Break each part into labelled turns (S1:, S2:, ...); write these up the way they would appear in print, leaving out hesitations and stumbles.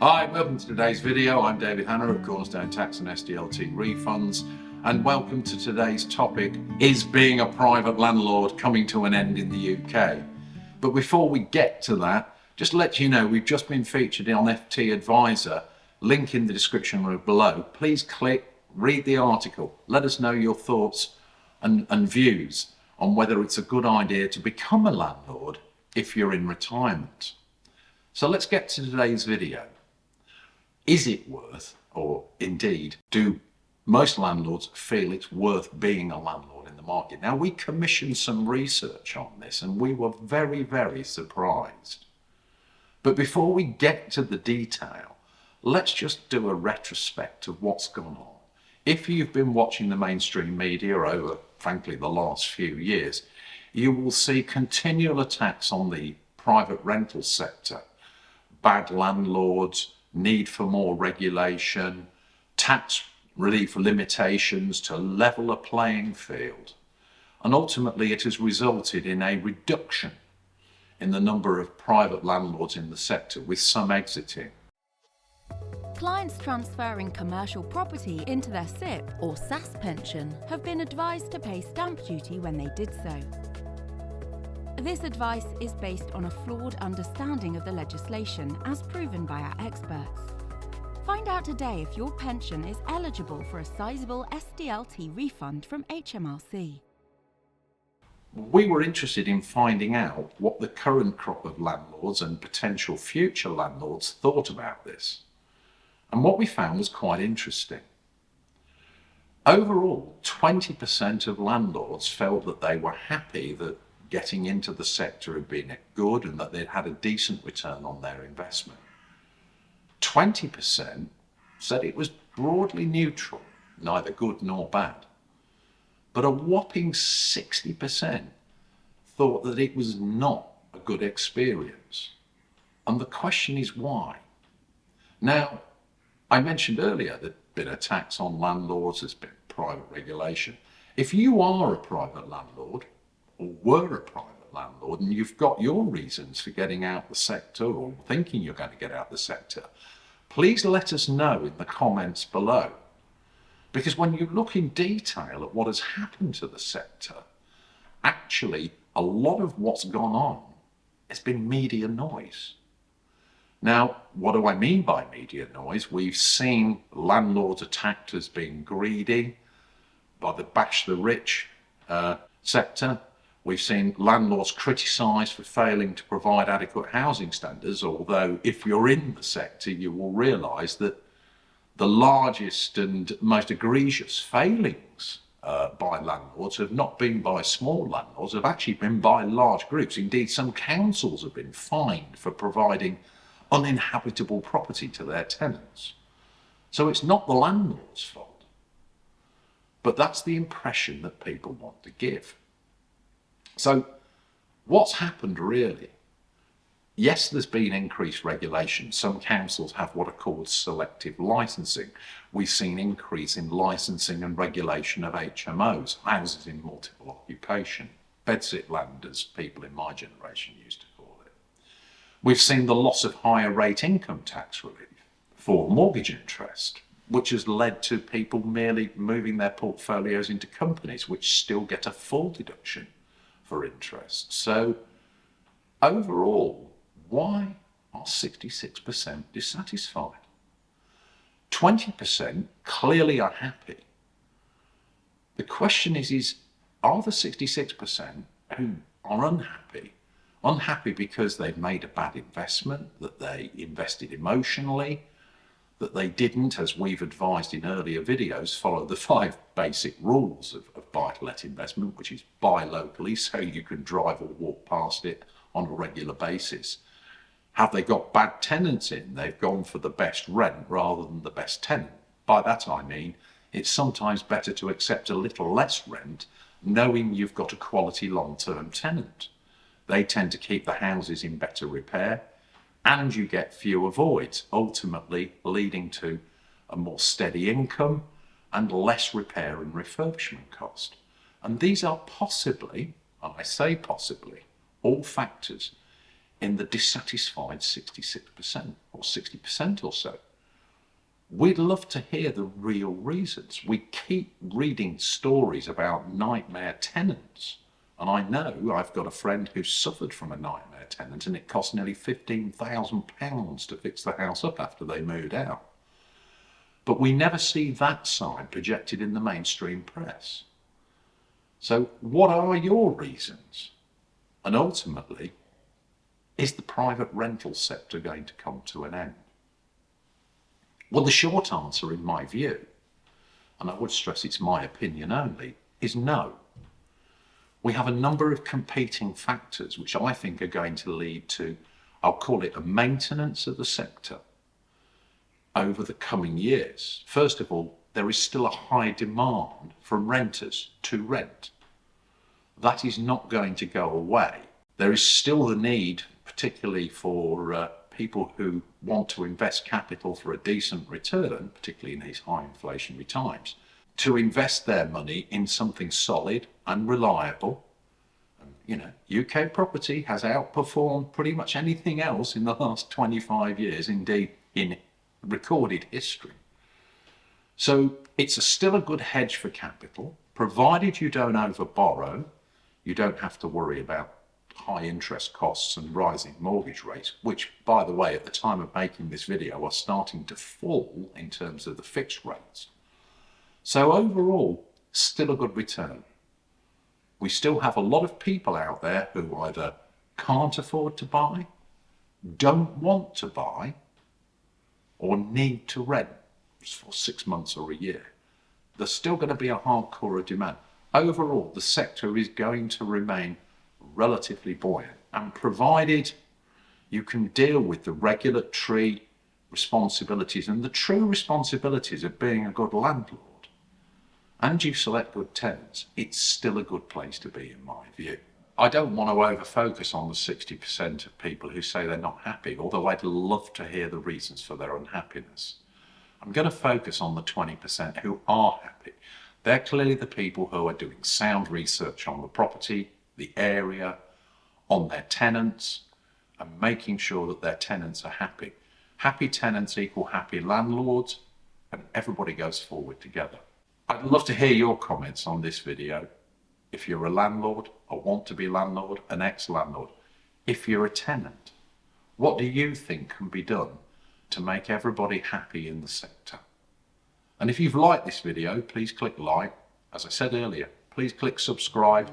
S1: Hi, welcome to today's video. I'm David Hanna of Cornerstone Tax and SDLT Refunds, and welcome to today's topic, is being a private landlord coming to an end in the UK? But before we get to that, just to let you know, we've just been featured on FT Advisor, link in the description below. Please click, read the article, let us know your thoughts and views on whether it's a good idea to become a landlord if you're in retirement. So let's get to today's video. Is it worth, or indeed, do most landlords feel it's worth being a landlord in the market? Now, we commissioned some research on this and we were very, very surprised. But before we get to the detail, let's just do a retrospect of what's gone on. If you've been watching the mainstream media over, frankly, the last few years, you will see continual attacks on the private rental sector, bad landlords, need for more regulation, tax relief limitations to level a playing field. And ultimately it has resulted in a reduction in the number of private landlords in the sector, with some exiting.
S2: Clients transferring commercial property into their SIP or SAS pension have been advised to pay stamp duty when they did so. This advice is based on a flawed understanding of the legislation, as proven by our experts. Find out today if your pension is eligible for a sizable SDLT refund from HMRC.
S1: We were interested in finding out what the current crop of landlords and potential future landlords thought about this. And what we found was quite interesting. Overall, 20% of landlords felt that they were happy that getting into the sector had been good and that they'd had a decent return on their investment. 20% said it was broadly neutral, neither good nor bad. But a whopping 60% thought that it was not a good experience. And the question is why? Now, I mentioned earlier there'd been attacks on landlords, there's been private regulation. If you are a private landlord, or were a private landlord, and you've got your reasons for getting out the sector or thinking you're going to get out the sector, please let us know in the comments below. Because when you look in detail at what has happened to the sector, actually a lot of what's gone on has been media noise. Now, what do I mean by media noise? We've seen landlords attacked as being greedy by the bash the rich sector. We've seen landlords criticised for failing to provide adequate housing standards, although if you're in the sector, you will realise that the largest and most egregious failings by landlords have not been by small landlords, have actually been by large groups. Indeed, some councils have been fined for providing uninhabitable property to their tenants. So it's not the landlord's fault, but that's the impression that people want to give. So what's happened really? Yes, there's been increased regulation. Some councils have what are called selective licensing. We've seen increase in licensing and regulation of HMOs, houses in multiple occupation, bedsit land, as people in my generation used to call it. We've seen the loss of higher rate income tax relief for mortgage interest, which has led to people merely moving their portfolios into companies which still get a full deduction for interest. So overall, why are 66% dissatisfied? 20% clearly are happy. The question is are the 66% who are unhappy because they've made a bad investment, that they invested emotionally, that they didn't, as we've advised in earlier videos, follow the 5 basic rules of buy-to-let investment, which is buy locally so you can drive or walk past it on a regular basis. Have they got bad tenants in? They've gone for the best rent rather than the best tenant. By that I mean, it's sometimes better to accept a little less rent knowing you've got a quality long-term tenant. They tend to keep the houses in better repair, and you get fewer voids, ultimately leading to a more steady income and less repair and refurbishment cost. And these are possibly, and I say possibly, all factors in the dissatisfied 66%. or 60% or so. We'd love to hear the real reasons. We keep reading stories about nightmare tenants. And I know I've got a friend who suffered from a nightmare tenant, and it cost nearly £15,000 to fix the house up after they moved out. But we never see that side projected in the mainstream press. So what are your reasons? And ultimately, is the private rental sector going to come to an end? Well, the short answer, in my view, and I would stress it's my opinion only, is no. We have a number of competing factors which I think are going to lead to, I'll call it a maintenance of the sector over the coming years. First of all, there is still a high demand from renters to rent. That is not going to go away. There is still the need, particularly for people who want to invest capital for a decent return, particularly in these high inflationary times, to invest their money in something solid and reliable. You know, UK property has outperformed pretty much anything else in the last 25 years, indeed in recorded history. So it's still a good hedge for capital, provided you don't overborrow. You don't have to worry about high interest costs and rising mortgage rates, which, by the way, at the time of making this video are starting to fall in terms of the fixed rates. So overall, still a good return. We still have a lot of people out there who either can't afford to buy, don't want to buy, or need to rent for 6 months or a year. There's still going to be a hardcore demand. Overall, the sector is going to remain relatively buoyant, and provided you can deal with the regulatory responsibilities and the true responsibilities of being a good landlord, and you select good tenants, it's still a good place to be, in my view. I don't want to over-focus on the 60% of people who say they're not happy, although I'd love to hear the reasons for their unhappiness. I'm going to focus on the 20% who are happy. They're clearly the people who are doing sound research on the property, the area, on their tenants, and making sure that their tenants are happy. Happy tenants equal happy landlords, and everybody goes forward together. I'd love to hear your comments on this video. If you're a landlord, or want to be landlord, an ex-landlord. If you're a tenant, what do you think can be done to make everybody happy in the sector? And if you've liked this video, please click like. As I said earlier, please click subscribe.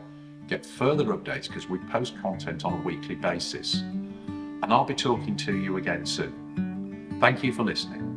S1: Get further updates because we post content on a weekly basis. And I'll be talking to you again soon. Thank you for listening.